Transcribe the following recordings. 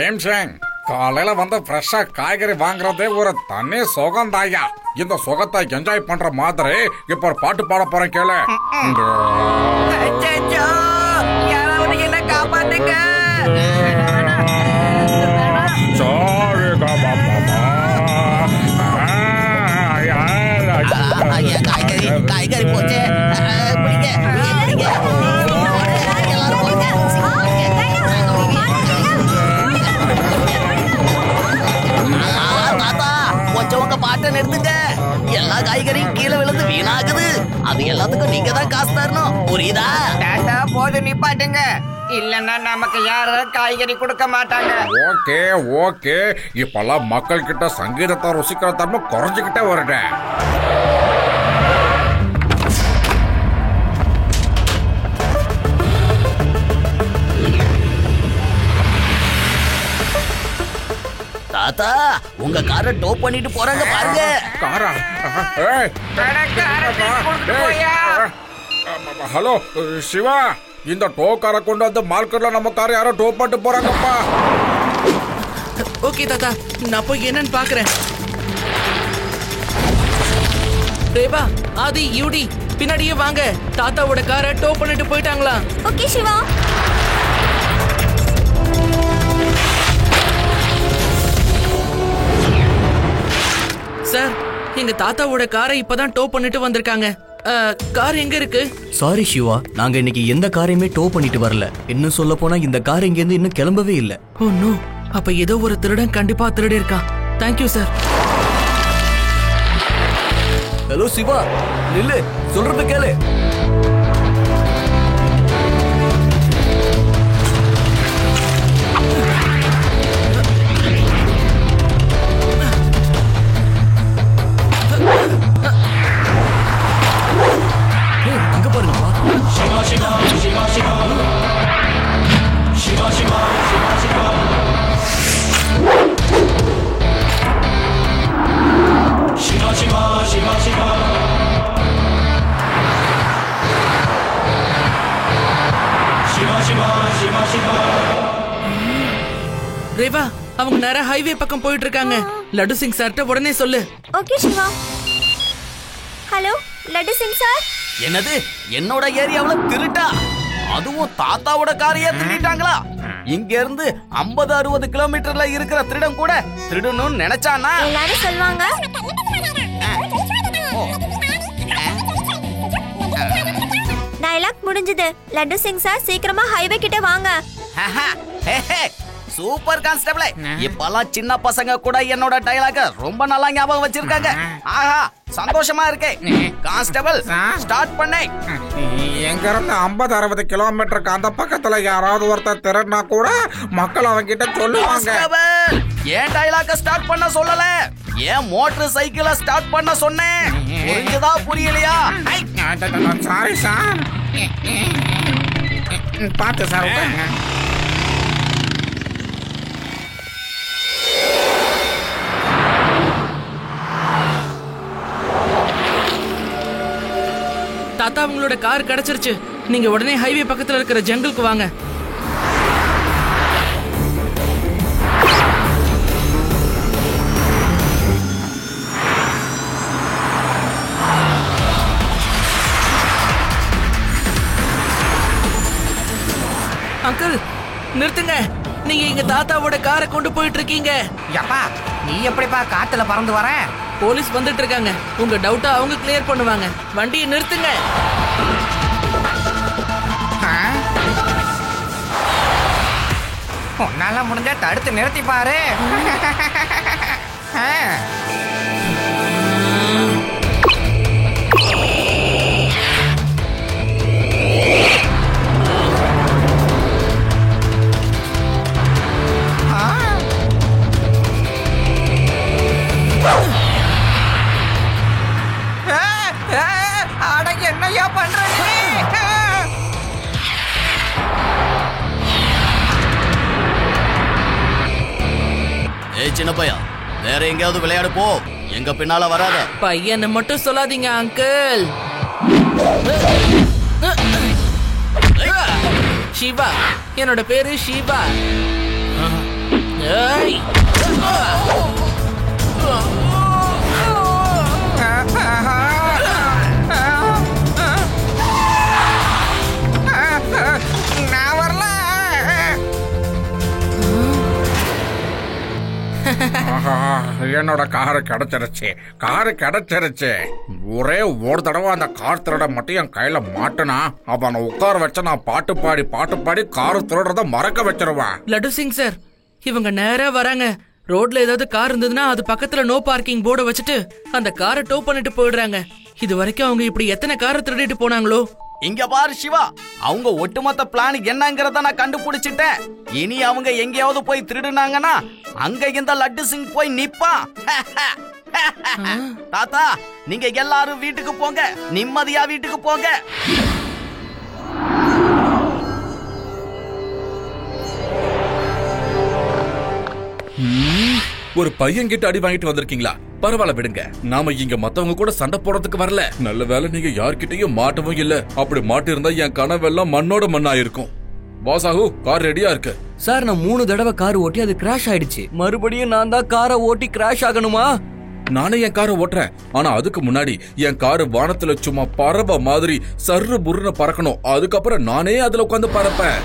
பீம்சிங், காலையில வந்து ஃப்ரெஷ்ஷா காய்கறி வாங்குறதே ஒரு தனி சுகம் தாயா. இந்த சுகத்தை என்ஜாய் பண்ற மாதிரி இப்ப பாட்டு பாட போறேன் கேளு. என்ன காப்பாத்துங்க. காய்கறி போச்சு. கொஞ்சம் உங்க பாட்டை நிறுத்துங்க. எல்லா காய்கறியும் கீழே விழுந்து வீணாகுது. அது எல்லாத்துக்கும் நீங்க தான் காசு தரணும், புரியுதா? போது நிப்பாட்டுங்க, இல்லன்னா நமக்கு யாரும் காய்கறி கொடுக்க மாட்டாங்க. ஓகே ஓகே, இப்பெல்லாம் மக்கள் கிட்ட சங்கீதத்தை ருசிக்கிற தன்மை குறைஞ்சுக்கிட்டே வருது. தாத்தா, உங்க காரை டோ பண்ணிட்டு போறாங்க பாருங்க. காரா? ஹலோ சிவா, இந்த டோ காரை கொண்டு வந்து மார்க்கெட்ல நம்ம காரை யாரோ டோ பண்ணிட்டு போறாங்கப்பா. ஓகே தாத்தா, நான் போய் என்னன்னு பாக்குறேன். ரேவா, ஆதி, யூடி பின்னாடியே வாங்க. தாத்தாவோட காரை டோ பண்ணிட்டு போயிட்டாங்களா? ஓகே சிவா. சார், எங்க தாத்தாவோட காரை இப்பதான் டோ பண்ணிட்டு வந்திருக்காங்க. கார் எங்க இருக்கு? சாரி சிவா, நாங்க இன்னைக்கு எந்த காரையுமே டோ பண்ணிட்டு வரல. இன்னும் சொல்ல போனா இந்த கார் இங்க இருந்து இன்னும் கிளம்பவே இல்ல. ஓ நோ, அப்ப ஏதோ ஒரு திருடன் கண்டிப்பா திருடி இருக்கான். Thank you sir. ஹலோ சிவா, நில்லு, சொல்றது கேளு. அங்க பாருங்கப்பா. சிவா சிவா சிவா சிவா சிவா சிவா சிவா சிவா சிவா சிவா சிவா சிவா சிவா சிவா சிவா சிவா. ரேவா, அவங்க நேரா ஹைவே பக்கம் போயிட்டு இருக்காங்க. லட்டு சிங் சார்ட்ட உடனே சொல்லு. Okay Shiva. Hello Laddu Singh sir. என்னது, என்னோட ஏரியாவுல திருட்டா? அதுவும் தாத்தாவோட காரையே திருடிட்டாங்களா? இங்க இருந்து 50-60 கிலோமீட்டர்ல இருக்கிற திருடன் கூட திருடணும்னு நினைச்சானா? எல்லாரும் சொல்வாங்க. டயலாக் முடிஞ்சது. லட்டு சிங் சார் சீக்கிரமா ஹைவே கிட்ட வாங்க. சூப்பர் கான்ஸ்டபிள், இப்பெல்லாம் சின்ன பசங்க கூட என்னோட டயலாக ரொம்ப நல்லா ஞாபகம் வச்சிருக்காங்க. ஆஹா, சந்தோஷமா இருக்கே. கான்ஸ்டபிள், ஸ்டார்ட் பண்ணே. எங்க இருந்து 50-60 கிலோமீட்டருக்கு அந்த பக்கத்துல யாராவது ஒருத்தர் திருடினா கூட மக்கள் அவங்க கிட்ட சொல்லுவாங்க. ஏன் டயலாக ஸ்டார்ட் பண்ண சொல்லல? ஏன் மோட்டார் சைக்கிளை ஸ்டார்ட் பண்ண சொன்னேன்? புரிஞ்சதா புரியலையா? Sorry sir. பார்த்து சார். தாத்தா, உங்களோட கார் கிடைச்சிருச்சு. நீங்க உடனே ஹைவே பக்கத்துல இருக்கிற ஜங்கலுக்கு வாங்க. அங்கிள், நிறுத்துங்க. நீங்க எங்க தாத்தாவோட காரை கொண்டு போயிட்டு இருக்கீங்க. யப்பா, நீ எப்படிப்பா காத்துல பறந்து வர? போலீஸ் வந்துட்டு இருக்காங்க. உங்க டவுட்டா அவங்க கிளியர் பண்ணுவாங்க. வண்டியை நிறுத்துங்க. உன்னால முடிஞ்ச தடுத்து நிறுத்தி பாரு. அட, என்னையா பண்ற நீ? ஏய் சின்ன பையா, வேற எங்கேயாவது விளையாடு போ. எங்க பின்னால வராத. பையனை மட்டும் சொல்லாதீங்க அங்கிள். சிவா, என்னோட பேரு சிவா. ஏய். நான் வரல. ஆஹா, என்னோட காரு கிடைச்சிருச்சு. ஒரே ஒரு தடவை அந்த கார் திருட மட்டும் என் கையில மாட்டுனா அவனை உட்கார வச்ச நான் பாட்டு பாடி காரு திருடுறத மறக்க வச்சிருவேன். லட்டு சிங் சார், இவங்க நேரா வராங்க. ரோட்ல ஏதாவது கார் இருந்ததுன்னா அது பக்கத்துல நோ பார்க்கிங் போர்டை வச்சுட்டு அந்த காரை டோ பண்ணிட்டு போயிடுறாங்க. இது வரைக்கும் அவங்க இப்படி எத்தனை காரை திருடிட்டு போனாங்களோ? இங்க பாரு சிவா, அவங்க ஒட்டுமொத்த பிளான் என்னங்கறத நான் கண்டுபிடிச்சிட்டேன். இனி அவங்க எங்கேயாவது போய் திருடுனாங்கன்னா அங்க இந்த லட்டு சிங் போய் நிப்பான். தாத்தா, நீங்க எல்லாரும் வீட்டுக்கு போங்க, நிம்மதியா வீட்டுக்கு போங்க. ஒரு பையன் கிட்ட அடி வாங்கிட்டு வந்திருக்கீங்களா? பரவாயில்ல விடுங்க, நாம இங்க மத்தவங்க கூட சண்டை போடுறதுக்கு வரல. நல்ல வேலை நீங்க யார்கிட்டயும் மாட்டவும் இல்ல. அப்படி மாட்டி இருந்தா என் கனவெல்லாம் மண்ணோட மண்ணா இருக்கும். வாசாகு, கார் ரெடியா இருக்கு. சார், நான் 3 தடவை கார் ஓட்டி அது கிராஷ் ஆயிடுச்சு. மறுபடியும் நான் தான் காரை ஓட்டி கிராஷ் ஆகணுமா? நானே என் காரை ஓட்டுறேன். ஆனா அதுக்கு முன்னாடி என் காரு வானத்துல சும்மா பறவை மாதிரி சர்ரு புருன்னு பறக்கணும். அதுக்கப்புறம் நானே அதுல உட்காந்து பறப்பேன்.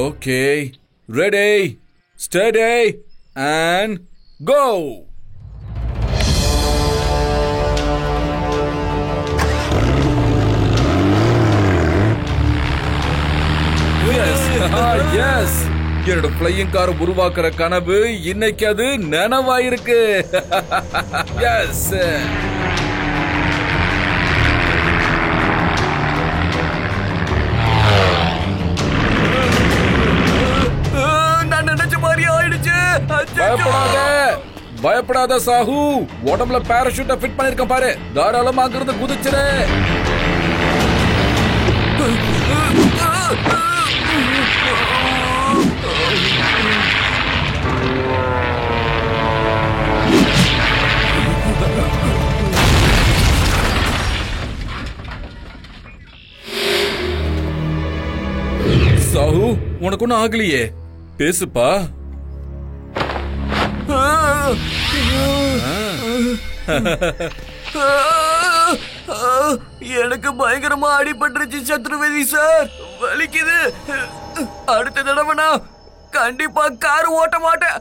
Okay, ready, steady and go. Yes, என்னோட ஃப்ளையிங் கார் உருவாக்குற கனவு இன்னைக்கு அது நனவாயிருக்கு. எஸ், நான் நினைச்ச மாதிரி ஆயிடுச்சு. பயப்படாத சாஹு, உடம்புல பாராசூட்ட ஃபிட் பண்ணிருக்கேன் பாரு. தாராளமா அங்கிருந்து குதிச்சிரு. சாஹு, உனக்கு ஒன்னும் ஆகலையே, பேசுப்பா. எனக்கு பயங்கரமா அடிபட்டுருச்சு சத்ருவேதி சார், வலிக்குது. அடுத்த தடவை நான் கண்டிப்பா கார் ஓட்ட மாட்டேன்.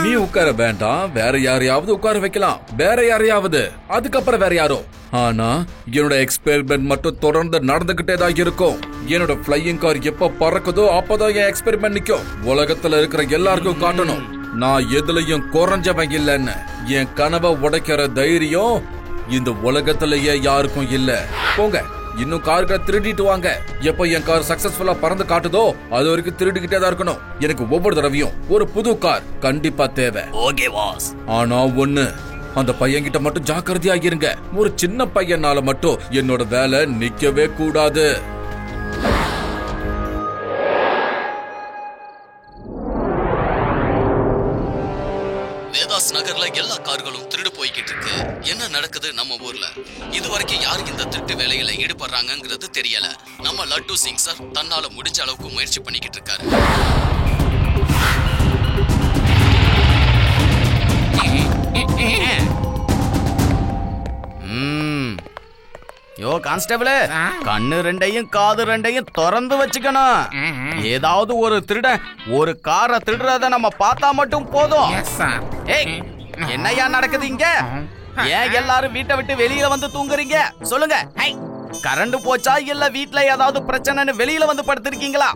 நீ உட்கார வேண்டாம், வேற யாரையாவது உட்கார வைக்கலாம். வேற யாரையாவது, அதுக்கப்புறம் வேற யாரோ. ஆனா என்னோட எக்ஸ்பெரிமெண்ட் மட்டும் தொடர்ந்து நடந்துகிட்டே தான் இருக்கும். என்னோட ஃப்ளையிங் கார் எப்ப பறக்குதோ அப்பதான் என் எக்ஸ்பெரிமெண்ட் நிக்கும். உலகத்துல இருக்கிற எல்லாருக்கும் காட்டணும் நான் எதுலயும் குறைஞ்சவன் இல்லைன்னு. என் கனவை உடைக்கிற தைரியம் இந்த உலகத்திலேயே யாருக்கும் இல்ல. போங்க, இன்னும் கார்களை திருடிட்டு வாங்க. எப்ப என் கார் சக்சஸ்ஃபுல்லா பறந்து காட்டுதோ அது வரைக்கும் திருடிக்கிட்டே தான் இருக்கணும். எனக்கு ஒவ்வொரு தடவையும் ஒரு புது கார் கண்டிப்பா தேவை. Okay boss. ஆனா ஒண்ணு, அந்த பையன் கிட்ட மட்டும் ஜாக்கிரதையா இருங்க. ஒரு சின்ன பையனால மட்டும் என்னோட வேலை நிக்கவே கூடாது. வேதாஸ் நகர்ல எல்லா கார்களும் திருடு போய்கிட்டு இருக்கு. என்ன நடக்குது நம்ம ஊர்ல? இதுவரைக்கும் யார் இந்த திருட்டு வேலையில ஈடுபடுறாங்கிறது தெரியல. நம்ம லட்டு சிங் சார் தன்னால முடிஞ்ச அளவுக்கு முயற்சி பண்ணிக்கிட்டு இருக்காரு. யோ கான்ஸ்டபிள், கண்ணு ரெண்டையும் காது ரெண்டையும் திறந்து வச்சுக்கணும். ஏதாவது ஒரு திருடன் ஒரு காரை திருடுறத நம்ம பார்த்தா மட்டும் போதும். ஏய், என்னையா நடக்குது இங்க? ஏன் எல்லாரும் வீட்டை விட்டு வெளியில வந்து தூங்குறீங்க? சொல்லுங்க. கரண்ட் போச்சா இல்ல வீட்ல ஏதாவது பிரச்சனைன்னு வெளியில வந்து படுத்திருக்கீங்களா?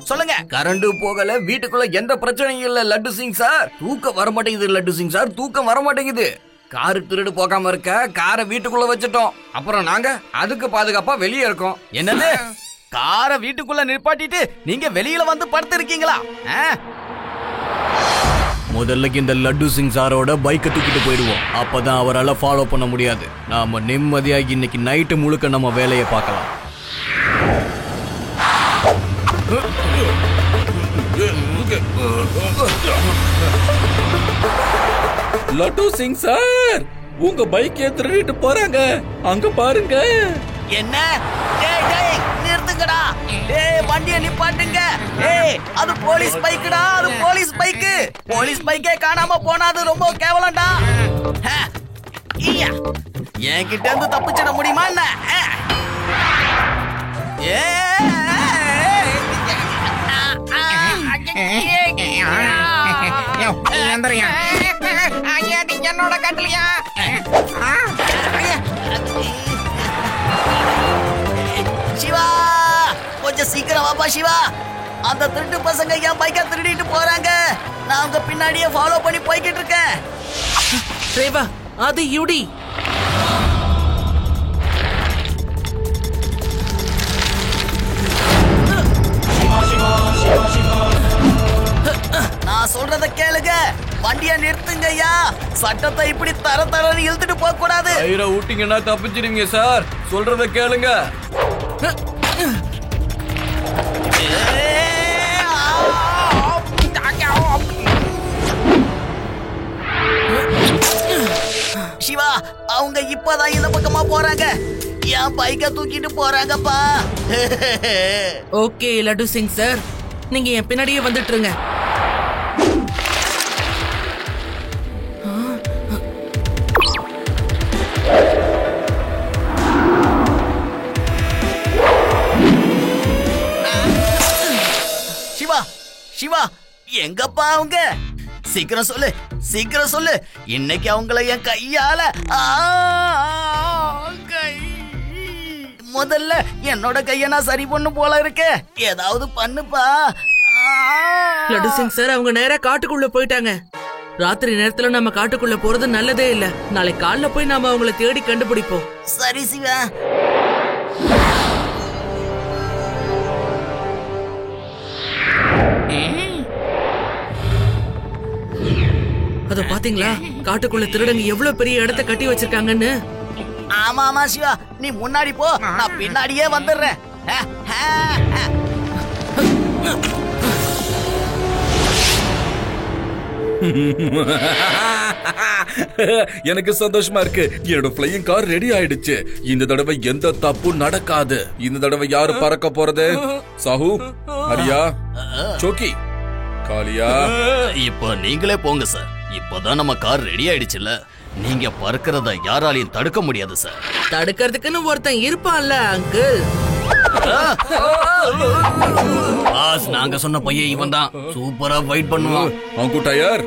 சொல்லுங்க. கரண்ட் போகல, வீட்டுக்குள்ள எந்த பிரச்சனையும் இல்ல லட்டு சிங் சார். தூக்கம் வர மாட்டேங்குது லட்டு சிங் சார், தூக்கம் வர மாட்டேங்குது. காரு திருடு போகாம இருக்க காரை வீட்டுக்குள்ள வச்சுட்டோம். அப்புறம் நாங்க அதுக்கு பாதுகாப்பா வெளியே இருக்கோம். என்னது? காரை வீட்டுக்குள்ள நிப்பாட்டிட்டு நீங்க வெளியில வந்து படுத்திருக்கீங்களா? முதல்ல இந்த லட்டு சிங் சாரோட பைக்கை தூக்கிட்டு போயிடுவோம். அப்பதான் அவரால் ஃபாலோ பண்ண முடியாது. நாம நிம்மதியா இன்னைக்கு நைட்டு முழுக்க நம்ம வேலையை பார்க்கலாம். லட்டு சிங் சார், உங்க பைக்கை திருடிட்டு போறாங்க. அங்க பாருங்க. என்ன? டேய் டேய் நிறுத்துங்கடா. டேய் வண்டியை நிப்பாட்டுங்க. டேய் அது போலீஸ் பைக்குடா, அது போலீஸ் பைக்கு. போலீஸ் பைக்கே காணாம போனா அது ரொம்ப கேவலம்டா. என்கிட்ட இருந்து தப்பிச்சிட முடியுமா என்ன? என்னோட கட்டலையா? சிவா கொஞ்சம் சீக்கிரம் வாப்பா சிவா. அந்த திருட்டு பசங்க என் பைக்கை திருடிட்டு போறாங்க. நான் அவங்க பின்னாடியே ஃபாலோ பண்ணி போய்கிட்டு இருக்கேன். ரேவா, அது யுடி. நான் சொல்றத கேளுங்க. வண்டியை நிறுத்துங்க ஐயா. சட்டத்தை இப்படி தர தரன்னு இழுத்துட்டு போக கூடாது. ஐயரை ஊட்டிங்கன்னா தப்பிச்சிடுவீங்க சார். சொல்றத கேளுங்க. சிவா அவங்க இப்பதான் இந்த பக்கமா போறாங்க. என் பைக்கை தூக்கிட்டு போறாங்கப்பா. ஓகே லட்டு சிங் சார், நீங்க என் பின்னாடியே வந்துட்டு இருங்க. சிவா சிவா எங்கப்பா அவங்க? சீக்கிரம் சொல்லு, சீக்கிரம் சொல்லு. இன்னைக்கு அவங்கள என் கையால முதல்ல என்னோட கைய நான் சரி பண்ணு போல இருக்கு. ஏதாவது பண்ணுப்பா. லட்டு சிங் சார், அவங்க நேரா காட்டுக்குள்ள போயிட்டாங்க. ராத்திரி நேரத்துல நம்ம காட்டுக்குள்ள போறது நல்லதே இல்ல. நாளைக்கு காலைல போய் நாம அவங்கள தேடி கண்டுபிடிப்போம். சரி சிவா. அத பாத்தீங்களா? காட்டுக்குள்ள திருடங்க எவ்வளவு பெரிய இடத்த கட்டி வச்சிருக்காங்கன்னு. ஆமா ஆமா சிவா, நீ முன்னாடி போ, நான் பின்னாடியே வந்துடுறேன். எனக்கு சந்தோஷமா இருக்கு. என்னோட ஃப்ளையிங் கார் ரெடி ஆயிடுச்சு. இந்த தடவை எந்த தப்பும் நடக்காது. இந்த தடவை யாரு பறக்க போறது? சாஹு, ஹரியா, சோக்கி, காலியா. இப்ப நீங்களே போங்க சார். இப்பதான் நம்ம கார் ரெடி ஆயிடுச்சுல்ல. நீங்க பறக்கிறத யாராலையும் தடுக்க முடியாது சார். தடுக்கிறதுக்குன்னு ஒருத்தன் இருப்பான்ல அங்கிள். பாஸ், நாங்க சொன்ன பையன் இவன் தான். சூப்பரா ஃபைட் பண்ணுவான். அங்கு டயர்.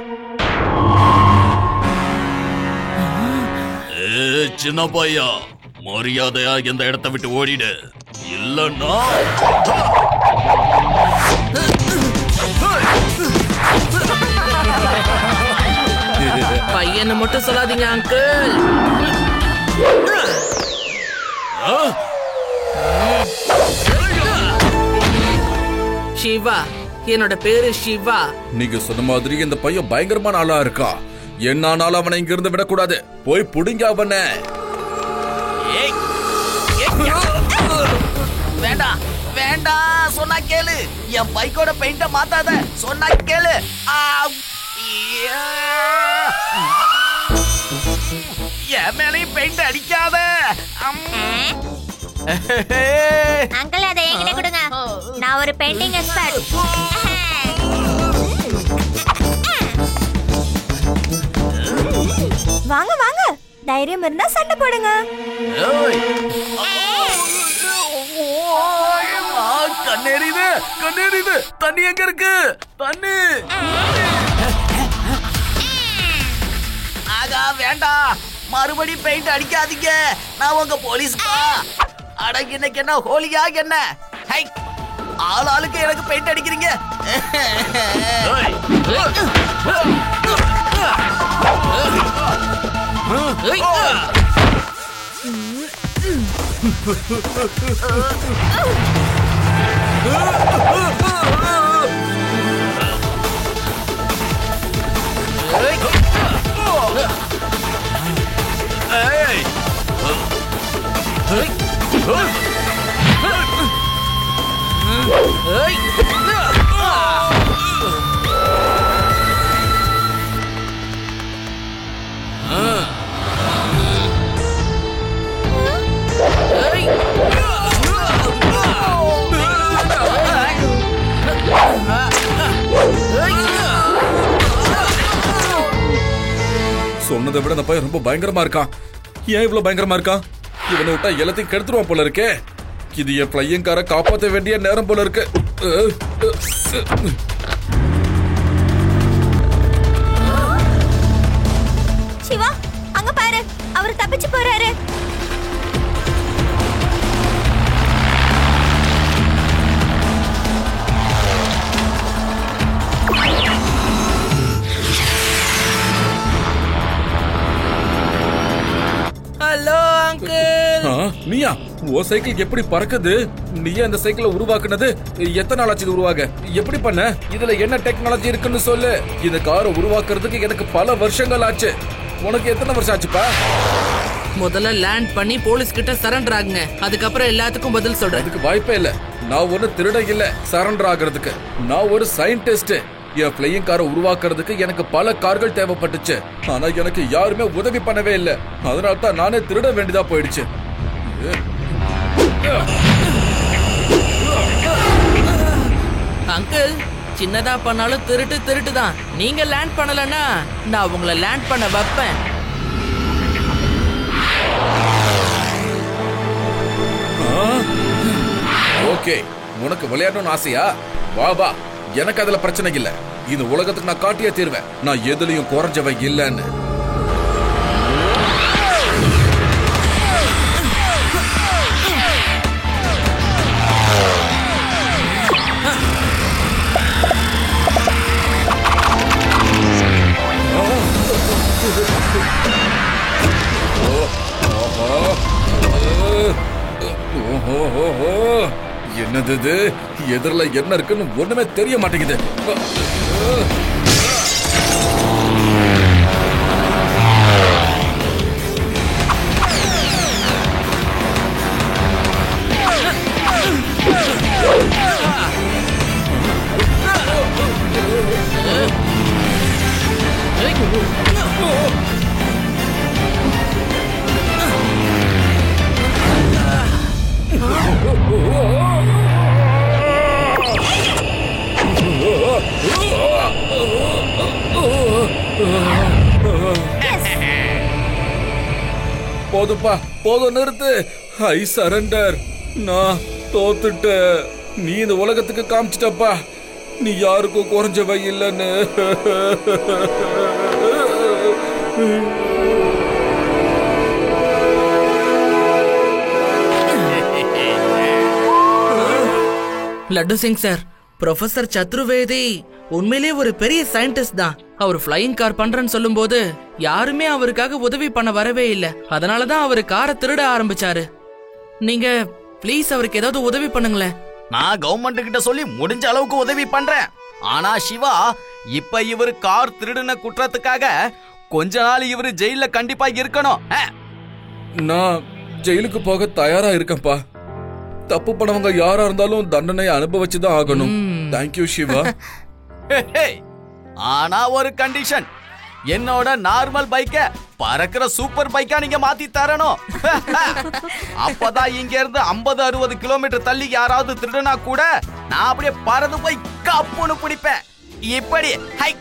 சின்ன பையா, மரியாதையா இந்த இடத்தை விட்டு ஓடிடு. இல்லன்னா பையனை மட்டும் சொல்லாதீங்க அங்கிள். சிவா, என்னோட பேரு சிவா. நீங்க சொன்ன மாதிரி இந்த பையன் பயங்கரமான ஆளா இருக்கா. என்னானாலும் அவனை இங்க இருந்து விடக்கூடாது. போய் புடிங்க அவனை. வேண்டாம் வேண்டாம், சொன்னா கேளு. என் பைக்கோட பெயிண்ட மாத்தாத. சொன்னா கேளு. என் மேலையும் பெயிண்ட் அடிக்காத. அங்கிள் அதை என்கிட்ட கொடுங்க. நான் ஒரு பெயிண்டிங் எக்ஸ்பர்ட். வாங்க வாங்க, தைரியம் இருந்தா சண்டை போடுங்க. கண்ணேறிது, கண்ணேறிது. தண்ணி எங்க இருக்கு? தண்ணி. ஆகா வேண்டாம், மறுபடி பெயிண்ட் அடிக்காதீங்க. நான் உங்க போலீஸ்பா. அட இன்னைக்கு என்ன ஹோலியா என்ன? ஹை, ஆள் ஆளுக்கு எனக்கு பெயிண்ட் அடிக்கிறீங்க. ஏய் சொன்னதை விட அந்த பையன் ரொம்ப பயங்கரமா இருக்கான். ஏன் இவ்வளவு பயங்கரமா இருக்கான்? இவனை விட்டா எல்லாத்தையும் கெடுத்துருவான் போல இருக்கே. இது என் ஃப்ளையிங் காரை காப்பாற்ற வேண்டிய நேரம் போல இருக்கு. சிவா, அங்க பாரு, அவர் தப்பிச்சு போறாரு. Hello uncle. நீயா? ஓ சைக்கிள் எப்படி பறக்குது? நீயா அந்த சைக்கிளை உருவாக்குனது? எத்தனை நாள் ஆச்சு இது உருவாக? எப்படி பண்ண? இதுல என்ன டெக்னாலஜி இருக்குன்னு சொல்லு. இந்த காரை உருவாக்குறதுக்கு எனக்கு பல வருஷங்கள் ஆச்சு. உனக்கு எத்தனை வருஷம் ஆச்சுப்பா? முதல்ல லேண்ட் பண்ணி போலீஸ் கிட்ட சரண்டர் ஆகுங்க, அதுக்கப்புறம் எல்லாத்துக்கும் பதில் சொல்றேன். அதுக்கு வாய்ப்பே இல்ல. நான் ஒரு திருட இல்ல சரண்டர் ஆகிறதுக்கு. நான் ஒரு சயின்டிஸ்ட். என் ஃப்ளையிங் காரை உருவாக்குறதுக்கு எனக்கு பல கார்கள் தேவைப்பட்டுச்சு. ஆனா எனக்கு யாருமே உதவி பண்ணவே இல்லை. அதனால தான் நானே திருட வேண்டியதா போயிடுச்சு. அங்கிள், சின்னதா பண்ணாலும் திருட்டு தான். நீங்க லேண்ட் பண்ணலன்னா நான் உங்களை லேண்ட் பண்ண வைப்பேன். ஓகே, உனக்கு விளையாடணும்னு ஆசையா? வா வா, எனக்கு அதுல பிரச்சனை இல்ல. இந்த உலகத்துக்கு நான் காட்டியே தீர்வேன். நான் எதுலயும் குறைஞ்சவை இல்லைன்னு. என்னது இது? எதிரில என்ன இருக்குன்னு ஒண்ணுமே தெரிய மாட்டேங்குது. போதுப்பா, போதும், நிறுத்து. ஐ சரண்டர். நான் தோத்துட்டேன். நீ இந்த உலகத்துக்கு காமிச்சிட்டப்பா நீ யாருக்கும் குறைஞ்சவை இல்லைன்னு. லட்டு சிங் சார், ப்ரொஃபசர் சத்ருவேதி உண்மையிலே ஒரு பெரிய சயின்டிஸ்ட் தான். அவர் ஃப்ளையிங் கார் பண்றேன்னு சொல்லும் போது யாருமே அவருக்காக உதவி பண்ண வரவே இல்ல. அதனாலதான் அவரு காரை திருட ஆரம்பிச்சாரு. நீங்க ப்ளீஸ் அவருக்கு ஏதாவது உதவி பண்ணுங்களேன். நான் கவர்மெண்ட் கிட்ட சொல்லி முடிஞ்ச அளவுக்கு உதவி பண்றேன். ஆனா சிவா, இப்ப இவரு கார் திருடின குற்றத்துக்காக கொஞ்ச நாள் இவரு ஜெயில கண்டிப்பா இருக்கணும். நான் ஜெயிலுக்கு போக தயாரா இருக்கேன்ப்பா. தப்பு பண்ணவங்க யாரா இருந்தாலும் தண்டனையை அனுபவிச்சுதான் ஆகணும். தேங்க்யூ சிவா. ஆனா ஒரு கண்டிஷன், என்னோட நார்மல் பைக்க பறக்கிற சூப்பர் பைக்கா நீங்க மாத்தி தரணும். அப்பதான் இங்க இருந்து 50-60 கிலோமீட்டர் தள்ளி யாராவது திருடுனா கூட நான் அப்படியே பறந்து போய் கப்புன்னு பிடிப்பேன். இப்படி ஹை